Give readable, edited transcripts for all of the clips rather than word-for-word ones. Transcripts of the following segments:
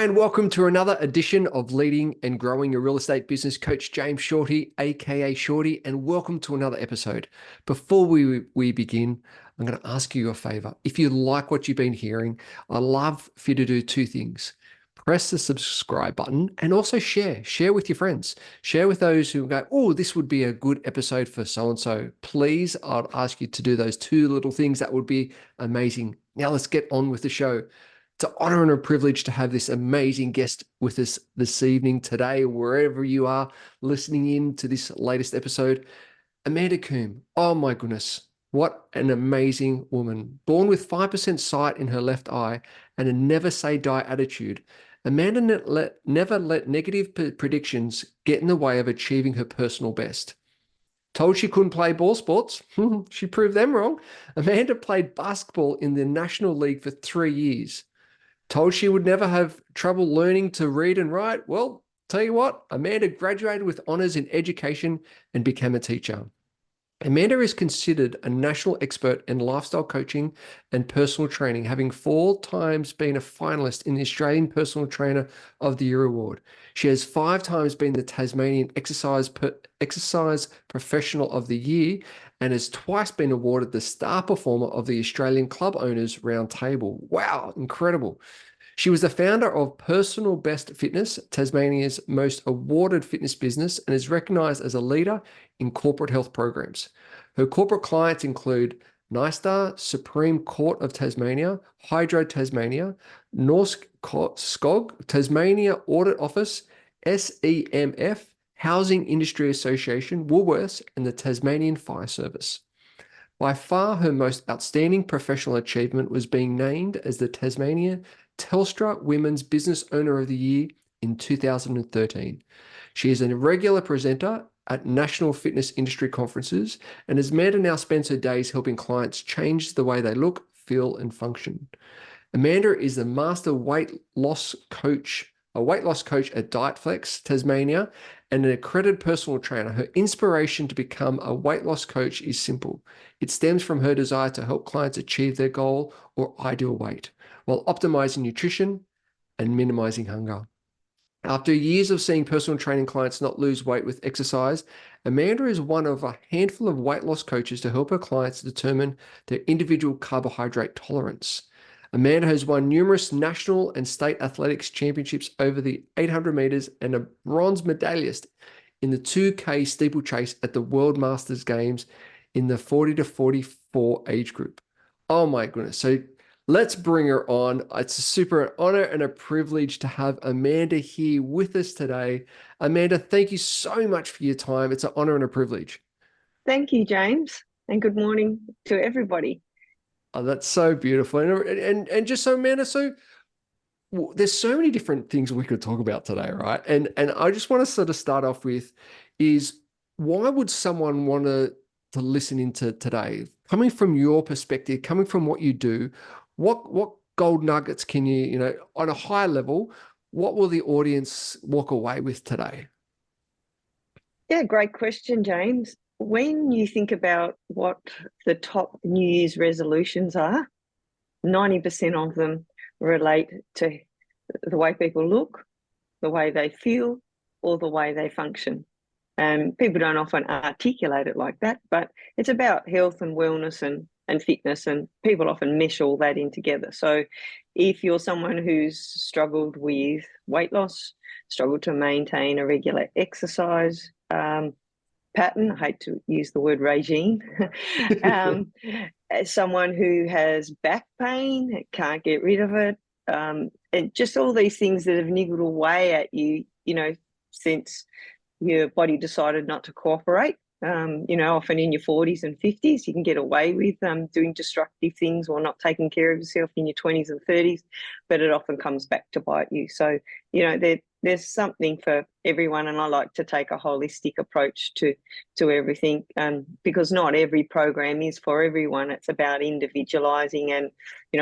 Hi, and welcome to another edition of Leading and Growing Your Real Estate Business. Coach James Shorty, aka Shorty, and welcome to another episode. Before we begin, I'm going to ask you a favor. If you like what you've been hearing, I'd love for you to do two things. Press the subscribe button and also share. Share with your friends. Share with those who go, oh, this would be a good episode for so-and-so. Please, I'd ask you to do those two little things. That would be amazing. Now let's get on with the show. It's an honor and a privilege to have this amazing guest with us this evening, today, wherever you are listening in to this latest episode. Amanda Coombe. Oh my goodness. What an amazing woman. Born with 5% sight in her left eye and a never say die attitude, Amanda never let negative predictions get in the way of achieving her personal best. Told she couldn't play ball sports. She proved them wrong. Amanda played basketball in the National League for 3 years. Told she would never have trouble learning to read and write. Well, tell you what, Amanda graduated with honors in education and became a teacher. Amanda is considered a national expert in lifestyle coaching and personal training, having 4 times been a finalist in the Australian Personal Trainer of the Year award. She has 5 times been the Tasmanian Exercise Professional of the Year and has twice been awarded the Star Performer of the Australian Club Owners Round Table. Wow, incredible. She was the founder of Personal Best Fitness, Tasmania's most awarded fitness business, and is recognised as a leader in corporate health programs. Her corporate clients include NISTAR, Supreme Court of Tasmania, Hydro Tasmania, Norsk Skog, Tasmania Audit Office, SEMF, Housing Industry Association, Woolworths, and the Tasmanian Fire Service. By far, her most outstanding professional achievement was being named as the Tasmania Telstra Women's Business Owner of the Year in 2013. She is a regular presenter at national fitness industry conferences, and as Amanda now spends her days helping clients change the way they look, feel, and function. Amanda is a master weight loss coach at Dietflex, Tasmania, and an accredited personal trainer. Her inspiration to become a weight loss coach is simple. It stems from her desire to help clients achieve their goal or ideal weight, while optimizing nutrition and minimizing hunger. After years of seeing personal training clients not lose weight with exercise, Amanda is one of a handful of weight loss coaches to help her clients determine their individual carbohydrate tolerance. Amanda has won numerous national and state athletics championships over the 800 meters and a bronze medalist in the 2K steeplechase at the World Masters Games in the 40 to 44 age group. Oh my goodness. So let's bring her on. It's a super honor and a privilege to have Amanda here with us today. Amanda, thank you so much for your time. It's an honor and a privilege. Thank you, James, and good morning to everybody. Oh, that's so beautiful. And just so, Amanda, there's so many different things we could talk about today, right? And I just want to sort of start off with is why would someone want to listen into today? Coming from your perspective, coming from what you do, what gold nuggets can you, on a high level, what will the audience walk away with today? Yeah, great question, James. When you think about what the top New Year's resolutions are, 90% of them relate to the way people look, the way they feel, or the way they function. People don't often articulate it like that, but it's about health and wellness and fitness, and people often mesh all that in together. So if you're someone who's struggled with weight loss, struggled to maintain a regular exercise pattern, I hate to use the word regime, as someone who has back pain, can't get rid of it, and just all these things that have niggled away at you, since your body decided not to cooperate. Often in your 40s and 50s, you can get away with doing destructive things or not taking care of yourself in your 20s and 30s, but it often comes back to bite you. So, there's something for everyone, and I like to take a holistic approach to everything, because not every program is for everyone. It's about individualizing, and,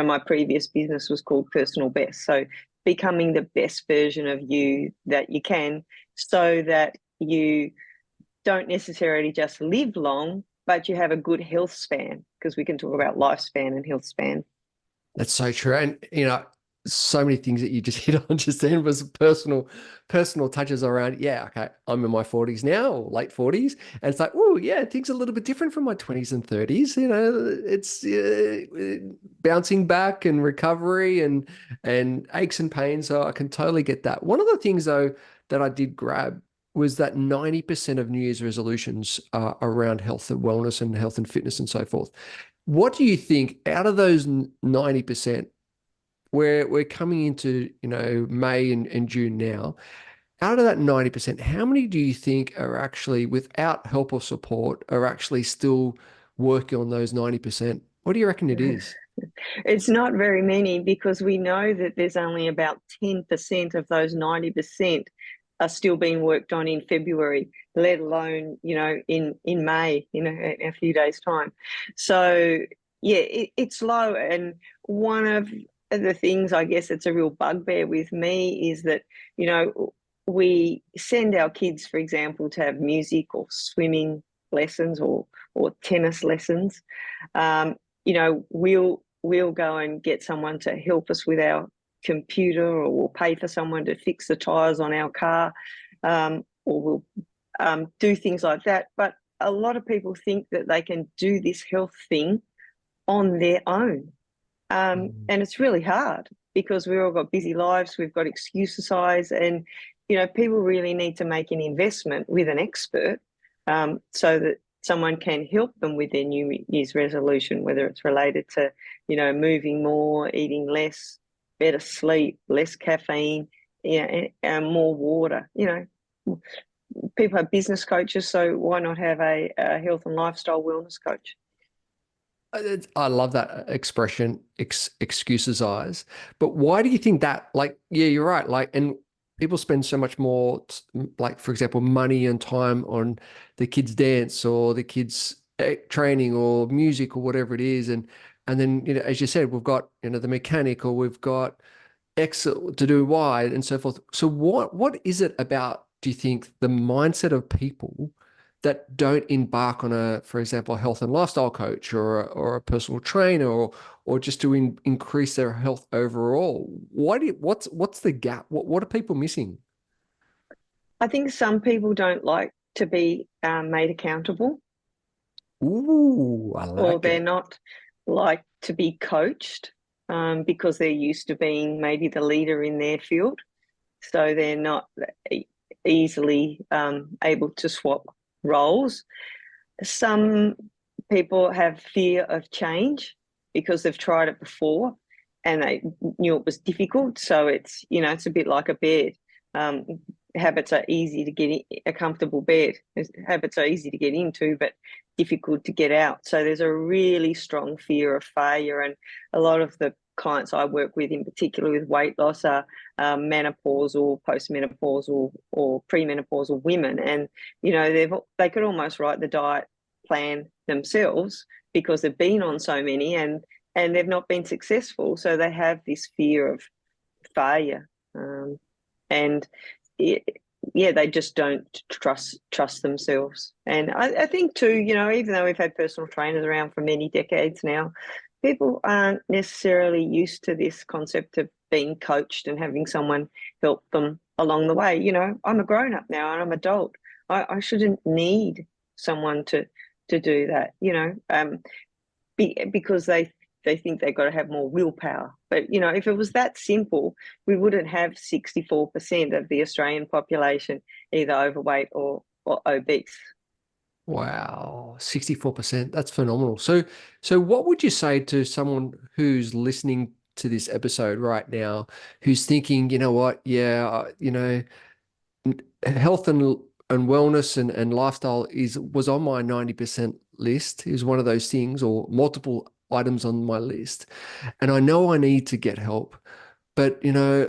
my previous business was called Personal Best. So becoming the best version of you that you can, so that you don't necessarily just live long, but you have a good health span, because we can talk about lifespan and health span. That's so true. And, so many things that you just hit on just then was personal touches around, yeah, okay, I'm in my 40s now, or late 40s, and it's like, oh yeah, things are a little bit different from my 20s and 30s. It's bouncing back and recovery and aches and pains. So I can totally get that. One of the things though that I did grab was that 90% of New Year's resolutions are around health and wellness and health and fitness and so forth. What do you think out of those 90%? We're coming into, May and June now. Out of that 90%, how many do you think are actually, without help or support, are actually still working on those 90%? What do you reckon it is? It's not very many because we know that there's only about 10% of those 90% are still being worked on in February, let alone, in May, in a few days' time. So, yeah, it's low. And one of the things, I guess, it's a real bugbear with me is that, we send our kids, for example, to have music or swimming lessons or tennis lessons. Um, we'll go and get someone to help us with our computer, or we'll pay for someone to fix the tires on our car, or we'll do things like that. But a lot of people think that they can do this health thing on their own. Mm. And it's really hard because we've all got busy lives, we've got exercise, and people really need to make an investment with an expert, so that someone can help them with their New Year's resolution, whether it's related to, moving more, eating less, better sleep, less caffeine, and more water. People have business coaches, so why not have a health and lifestyle wellness coach? I love that expression, excuses eyes. But why do you think that? Like, yeah, you're right. Like, and people spend so much more, like, for example, money and time on the kids' dance or the kids' training or music or whatever it is. And then, as you said, we've got, the mechanic, or we've got X to do Y and so forth. So what is it about, do you think, the mindset of people that don't embark on for example, a health and lifestyle coach or a personal trainer or just to increase their health overall? What's the gap? What are people missing? I think some people don't like to be made accountable, Ooh, I or like they're it. not like to be coached, because they're used to being maybe the leader in their field. So they're not easily able to swap roles. Some people have fear of change because they've tried it before and they knew it was difficult. So it's a bit like a bed. Um, Habits are easy to get in, a comfortable bed. Habits are easy to get into, but difficult to get out. So there's a really strong fear of failure. And a lot of the clients I work with, in particular with weight loss, are menopausal, postmenopausal, or premenopausal women. And, they could almost write the diet plan themselves because they've been on so many and they've not been successful. So they have this fear of failure. And it, yeah, they just don't trust themselves. And I think too, even though we've had personal trainers around for many decades now, people aren't necessarily used to this concept of being coached and having someone help them along the way. I'm a grown up now and I'm adult. I shouldn't need someone to do that. Because they think they've got to have more willpower. But if it was that simple, we wouldn't have 64% of the Australian population either overweight or obese. Wow, 64%. That's phenomenal. So what would you say to someone who's listening to this episode right now, who's thinking, you know what, yeah, health and wellness and lifestyle was on my 90% list. Is one of those things or multiple items on my list. And I know I need to get help, but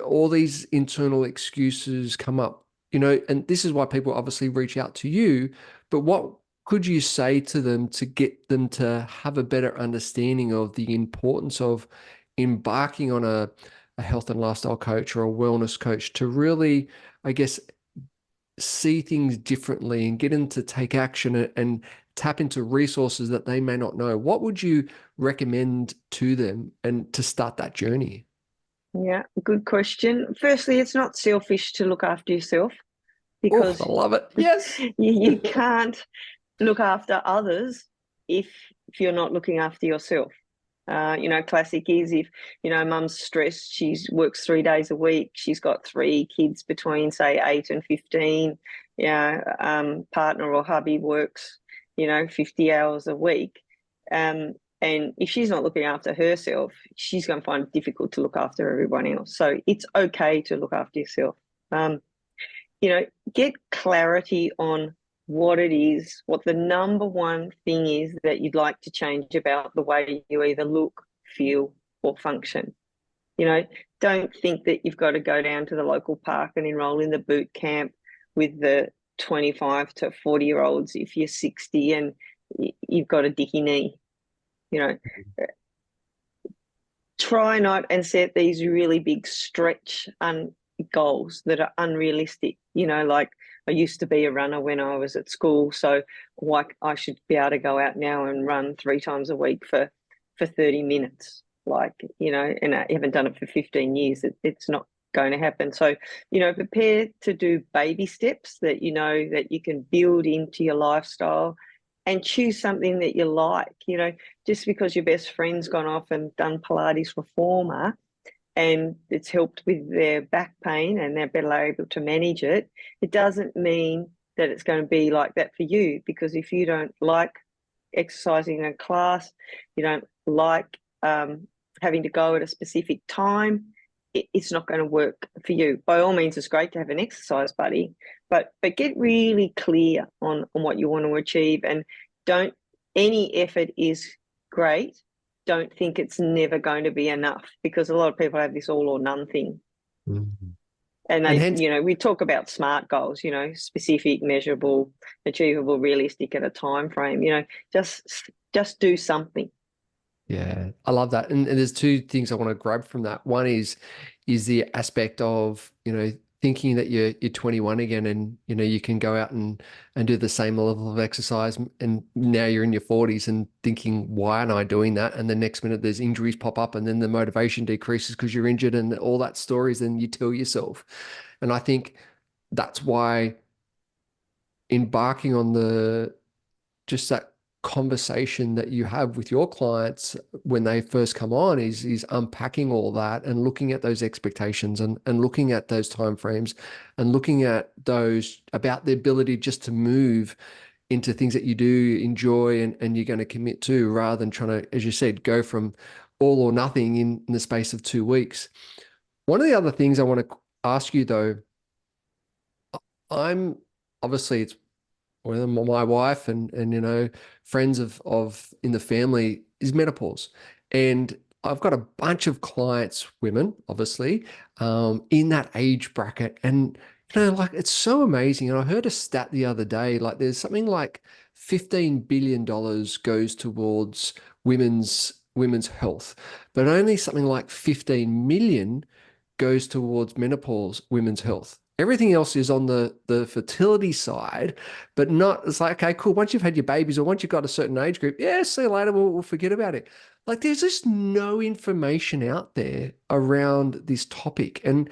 all these internal excuses come up, and this is why people obviously reach out to you. But what could you say to them to get them to have a better understanding of the importance of embarking on a health and lifestyle coach or a wellness coach to really, I guess, see things differently and get them to take action and tap into resources that they may not know? What would you recommend to them and to start that journey? Yeah, good question. Firstly, it's not selfish to look after yourself Oh, because I love it. Yes. you can't look after others if you're not looking after yourself. Classic is if, mum's stressed, she works 3 days a week, she's got three kids between, say, 8 and 15, partner or hubby works, 50 hours a week. And if she's not looking after herself, she's going to find it difficult to look after everyone else. So it's okay to look after yourself. Um, get clarity on what it is, what the number one thing is that you'd like to change about the way you either look, feel, or function. You know, don't think that you've got to go down to the local park and enroll in the boot camp with the 25 to 40-year-olds if you're 60 and you've got a dicky knee. You know, try not and set these really big stretch goals that are unrealistic. Like I used to be a runner when I was at school, so like I should be able to go out now and run 3 times a week for 30 minutes. And I haven't done it for 15 years. It's not going to happen. So, prepare to do baby steps that that you can build into your lifestyle and choose something that you like. Just because your best friend's gone off and done Pilates reformer and it's helped with their back pain and they're better able to manage it, it doesn't mean that it's going to be like that for you. Because if you don't like exercising in a class, you don't like having to go at a specific time, it's not going to work for you. By all means, it's great to have an exercise buddy, but get really clear on what you want to achieve, and don't, any effort is great. Don't think it's never going to be enough, because a lot of people have this all or none thing. Mhm. And And hence, we talk about SMART goals, specific, measurable, achievable, realistic at a time frame. Just do something. yeah, I love that. And there's two things I want to grab from that. One is the aspect of, thinking that you're 21 again and, you can go out and do the same level of exercise. And now you're in your 40s and thinking, why am I doing that? And the next minute there's injuries pop up and then the motivation decreases because you're injured and all that stories, and you tell yourself. And I think that's why embarking on just that conversation that you have with your clients when they first come on is unpacking all that and looking at those expectations and looking at those timeframes and looking at those about the ability just to move into things that you do enjoy and you're going to commit to, rather than trying to, as you said, go from all or nothing in the space of 2 weeks. One of the other things I want to ask you though, I'm obviously it's with my wife and friends of in the family is menopause, and I've got a bunch of clients, women, obviously, in that age bracket, and like it's so amazing. And I heard a stat the other day, like there's something like $15 billion goes towards women's health, but only something like 15 million goes towards menopause women's health. Everything else is on the fertility side, but not, it's like, okay, cool. Once you've had your babies or once you've got a certain age group, yeah, see you later, we'll forget about it. Like there's just no information out there around this topic. And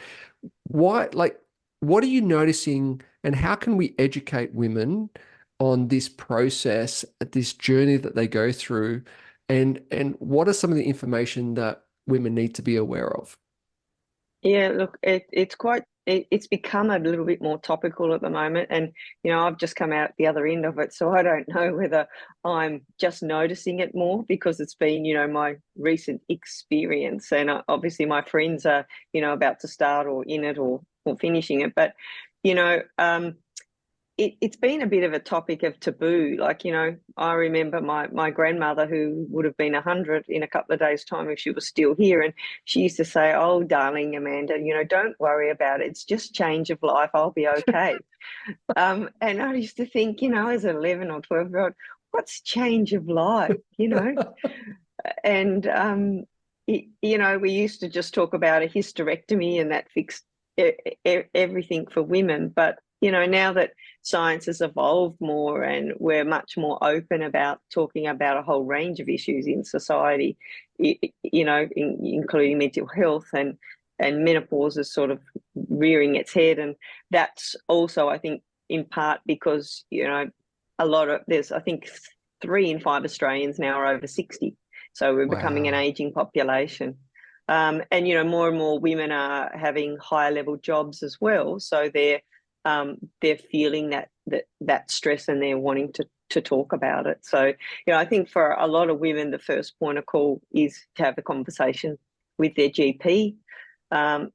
what are you noticing and how can we educate women on this process, this journey that they go through? And what are some of the information that women need to be aware of? Yeah, look, it's become a little bit more topical at the moment, and I've just come out the other end of it, so I don't know whether I'm just noticing it more because it's been my recent experience, and obviously my friends are about to start or in it or finishing it, but you know um, it's been a bit of a topic of taboo. I remember my grandmother, who would have been 100 in a couple of days' time if she was still here. And she used to say, "Oh, darling Amanda, don't worry about it. It's just change of life. I'll be okay." And I used to think, as an 11 or 12-year-old, what's change of life, And, we used to just talk about a hysterectomy and that fixed everything for women. But, now that science has evolved more and we're much more open about talking about a whole range of issues in society, including mental health and and menopause is sort of rearing its head. And that's also, I think, in part because, a lot of there's, I think, 3 in 5 Australians now are over 60. So we're becoming an Wow. aging population. And, more and more women are having higher level jobs as well. So they're feeling that stress, and they're wanting to talk about it. So, I think for a lot of women, the first point of call is to have a conversation with their GP. Um,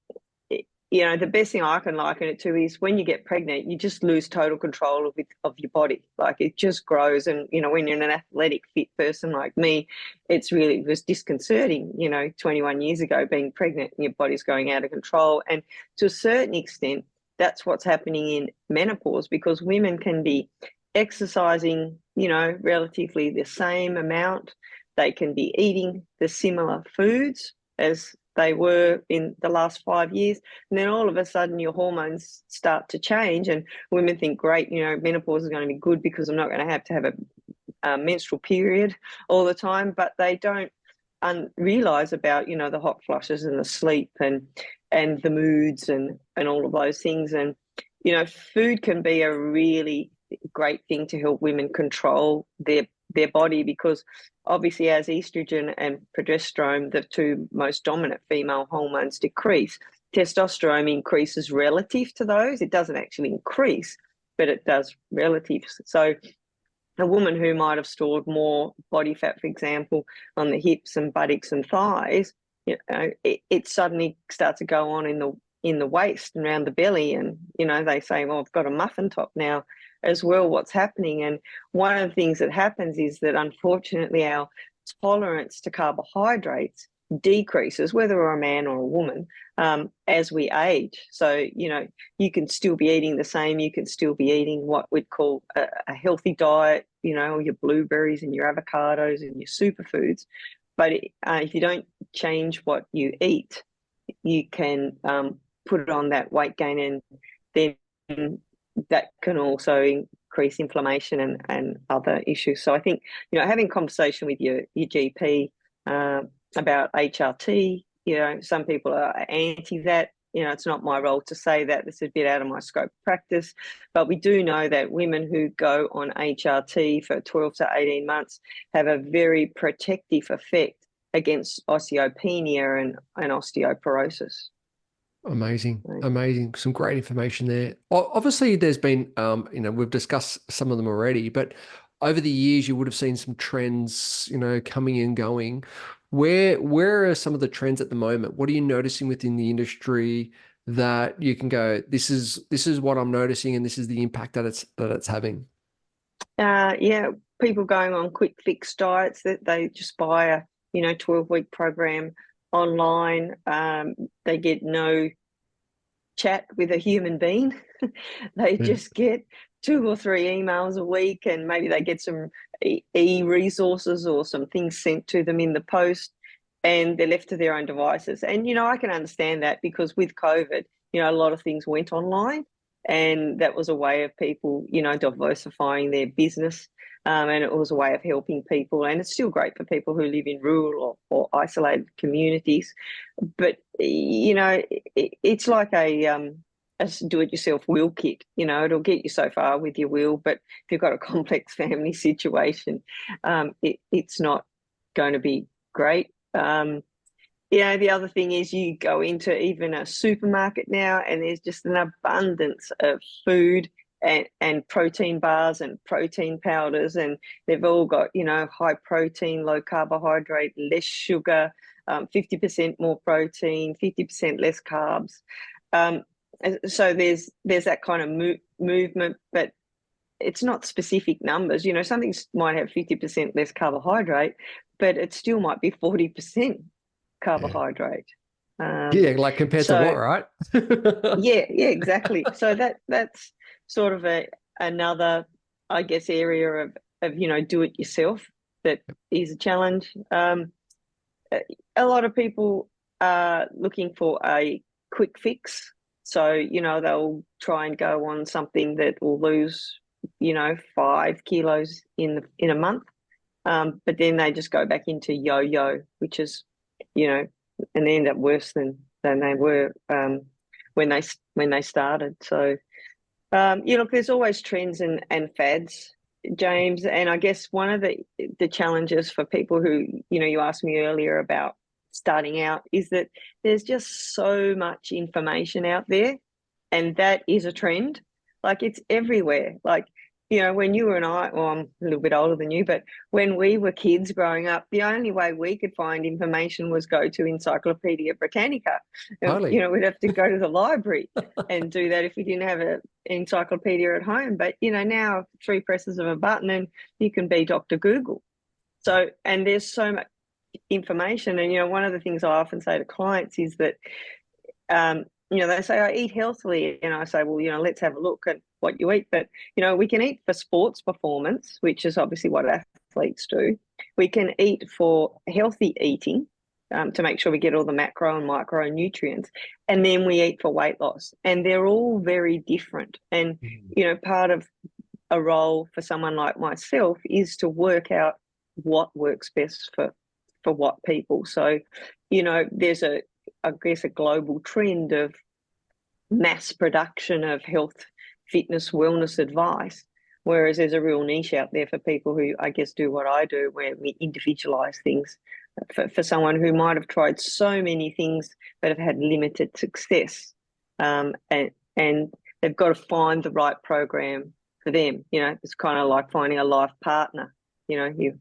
the best thing I can liken it to is when you get pregnant, you just lose total control of your body. Like, it just grows. And, when you're an athletic, fit person like me, it was disconcerting, 21 years ago, being pregnant and your body's going out of control. And to a certain extent, that's what's happening in menopause, because women can be exercising, relatively the same amount. They can be eating the similar foods as they were in the last 5 years. And then all of a sudden your hormones start to change, and women think, great, menopause is going to be good because I'm not going to have a menstrual period all the time. But they don't realize about, the hot flushes and the sleep and the moods and all of those things. And, food can be a really great thing to help women control their body, because obviously as estrogen and progesterone, the two most dominant female hormones, decrease, testosterone increases relative to those. It doesn't actually increase, but it does relative. So a woman who might have stored more body fat, for example, on the hips and buttocks and thighs, it suddenly starts to go on in the waist and around the belly. And, they say, well, I've got a muffin top now as well. What's happening? And one of the things that happens is that, unfortunately, our tolerance to carbohydrates decreases, whether we're a man or a woman, as we age. So, you can still be eating the same. You can still be eating what we'd call a healthy diet, your blueberries and your avocados and your superfoods. But if you don't change what you eat, you can put on that weight gain, and then that can also increase inflammation and other issues. So I think, having conversation with your GP about HRT, some people are anti that. It's not my role to say that. This is a bit out of my scope of practice. But we do know that women who go on HRT for 12 to 18 months have a very protective effect against osteopenia and osteoporosis. Amazing, amazing. Some great information there. Obviously, there's been, we've discussed some of them already, but over the years, you would have seen some trends, coming and going. Where are some of the trends at the moment? What are you noticing within the industry that you can go, this is what I'm noticing, and this is the impact that it's having? Yeah, people going on quick fix diets, that they just buy a 12-week program online. They get no chat with a human being. They Yeah. just get 2 or 3 emails a week, and maybe they get some e-resources or some things sent to them in the post, and they're left to their own devices. And, I can understand that, because with COVID, a lot of things went online, and that was a way of people, diversifying their business. And it was a way of helping people. And it's still great for people who live in rural or isolated communities. But, it's like a do-it-yourself will kit. It'll get you so far with your will, but if you've got a complex family situation, it's not going to be great. The other thing is, you go into even a supermarket now, and there's just an abundance of food and protein bars and protein powders, and they've all got, high protein, low carbohydrate, less sugar, 50% more protein, 50% less carbs. So there's that kind of movement, but it's not specific numbers. Something might have 50% less carbohydrate, but it still might be 40% Yeah. carbohydrate. Yeah, like compared to what, So right? yeah, exactly. So that's sort of another, I guess, area of do it yourself that is a challenge. A lot of people are looking for a quick fix. So, they'll try and go on something that will lose, 5 kilos in a month. But then they just go back into yo-yo, which is, and they end up worse than than they were when they started. So look, there's always trends and fads, James, and I guess one of the challenges for people who, you asked me earlier about starting out, is that there's just so much information out there, and that is a trend. Like, it's everywhere. Like, when you and I, well, I'm a little bit older than you, but when we were kids growing up, the only way we could find information was go to Encyclopedia Britannica. Totally. We'd have to go to the library and do that if we didn't have an encyclopedia at home. But, now 3 presses of a button and you can be Dr. Google. So, and there's so much information. And, one of the things I often say to clients is that, they say, I eat healthily. And I say, well, let's have a look at what you eat. But, we can eat for sports performance, which is obviously what athletes do. We can eat for healthy eating to make sure we get all the macro and micronutrients. And then we eat for weight loss. And they're all very different. And, part of a role for someone like myself is to work out what works best for what people. So, there's I guess a global trend of mass production of health, fitness, wellness advice, whereas there's a real niche out there for people who, I guess, do what I do, where we individualize things for someone who might have tried so many things but have had limited success, and they've got to find the right program for them. It's kind of like finding a life partner. You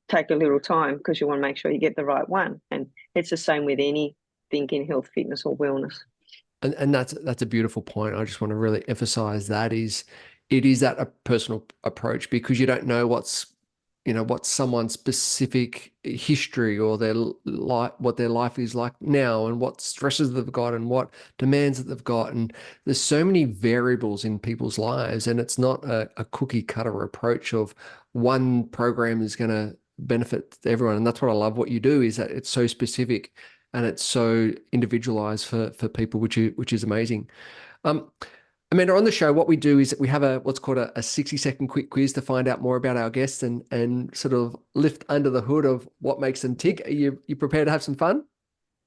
take a little time because you want to make sure you get the right one, and it's the same with anything in health, fitness, or wellness. And that's a beautiful point. I just want to really emphasize that it is that a personal approach, because you don't know what's someone's specific history or their life, what their life is like now, and what stresses they've got and what demands that they've got. And there's so many variables in people's lives, and it's not a cookie cutter approach of one program is going to benefit everyone. And that's what I love what you do, is that it's so specific and it's so individualized for people, which is amazing. Um, Amanda, on the show, what we do is we have what's called a 60-second quick quiz to find out more about our guests and sort of lift under the hood of what makes them tick. Are you prepared to have some fun?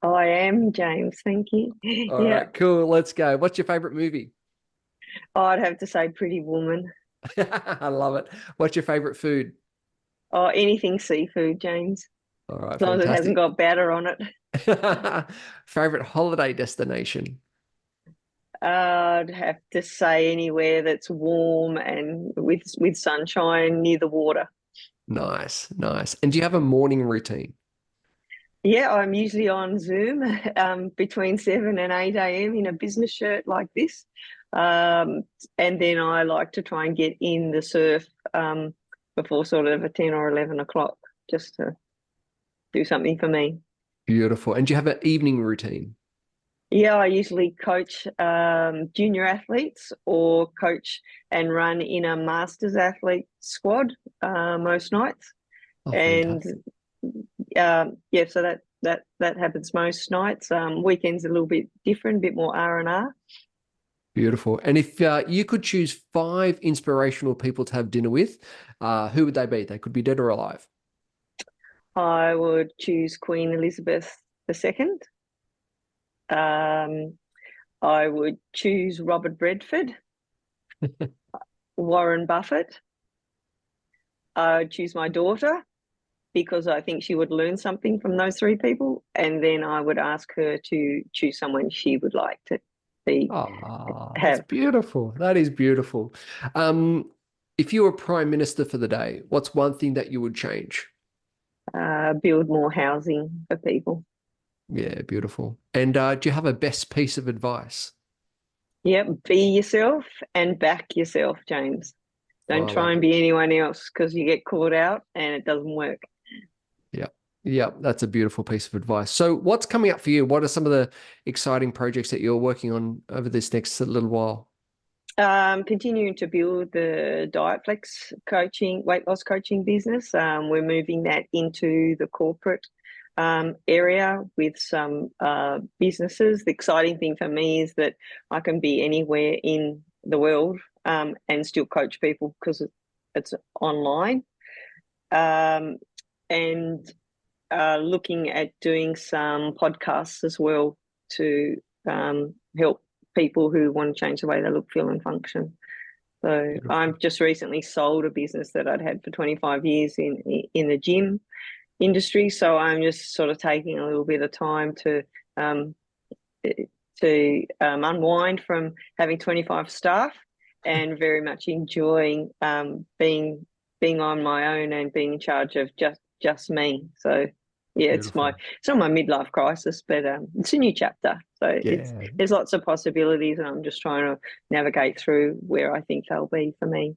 I am, James. Thank you. All right, cool. Let's go. What's your favorite movie? I'd have to say Pretty Woman. I love it. What's your favorite food? Oh, anything seafood, James. All right, As long as it hasn't fantastic. got batter on it. Favorite holiday destination? I'd have to say anywhere that's warm and with sunshine near the water. Nice, nice. And do you have a morning routine? Yeah, I'm usually on Zoom between 7 and 8 a.m. in a business shirt like this. And then I like to try and get in the surf before sort of a 10 or 11 o'clock, just to do something for me. Beautiful. And do you have an evening routine? Yeah, I usually coach junior athletes or coach and run in a masters athlete squad most nights. Oh, And fantastic. yeah, so that happens most nights. Weekends a little bit different, a bit more R&R. Beautiful. And if you could choose 5 inspirational people to have dinner with, who would they be? They could be dead or alive. I would choose Queen Elizabeth II. I would choose Robert Redford, Warren Buffett. I would choose my daughter because I think she would learn something from those 3 people. And then I would ask her to choose someone she would like to be, Oh, that's have. beautiful. That is beautiful. If you were Prime Minister for the day, what's one thing that you would change? Build more housing for people. Yeah, beautiful. And do you have a best piece of advice? Yep, be yourself and back yourself, James. Oh, Don't I try love and it. be anyone else because you get caught out and it doesn't work. Yeah. Yeah, that's a beautiful piece of advice. So what's coming up for you? What are some of the exciting projects that you're working on over this next little while? Continuing to build the DietFlex coaching, weight loss coaching business. We're moving that into the corporate area with some businesses. The exciting thing for me is that I can be anywhere in the world and still coach people because it's online. And looking at doing some podcasts as well to help people who want to change the way they look, feel, and function. So Beautiful. I've just recently sold a business that I'd had for 25 years in the gym industry. So I'm just sort of taking a little bit of time to unwind from having 25 staff, and very much enjoying being on my own and being in charge of just me. So yeah, Beautiful. it's not my midlife crisis, but it's a new chapter. So Yeah. there's lots of possibilities, and I'm just trying to navigate through where I think they'll be for me.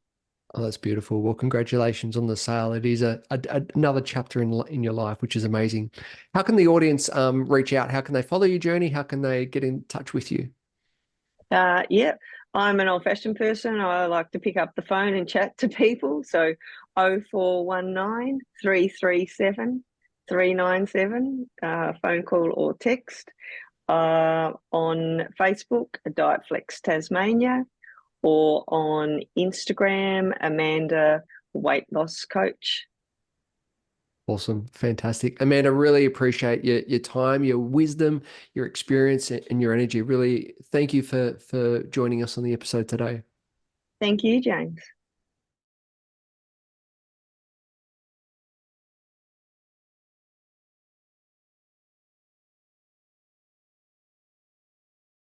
Oh, that's beautiful. Well, congratulations on the sale. It is another chapter in your life, which is amazing. How can the audience reach out? How can they follow your journey? How can they get in touch with you? Yeah, I'm an old-fashioned person. I like to pick up the phone and chat to people. So 0419 337 397, phone call or text. On Facebook, Diet Flex Tasmania, or on Instagram, Amanda Weight Loss Coach. Awesome. Fantastic. Amanda, really appreciate your time, your wisdom, your experience, and your energy. Really thank you for joining us on the episode today. Thank you, James.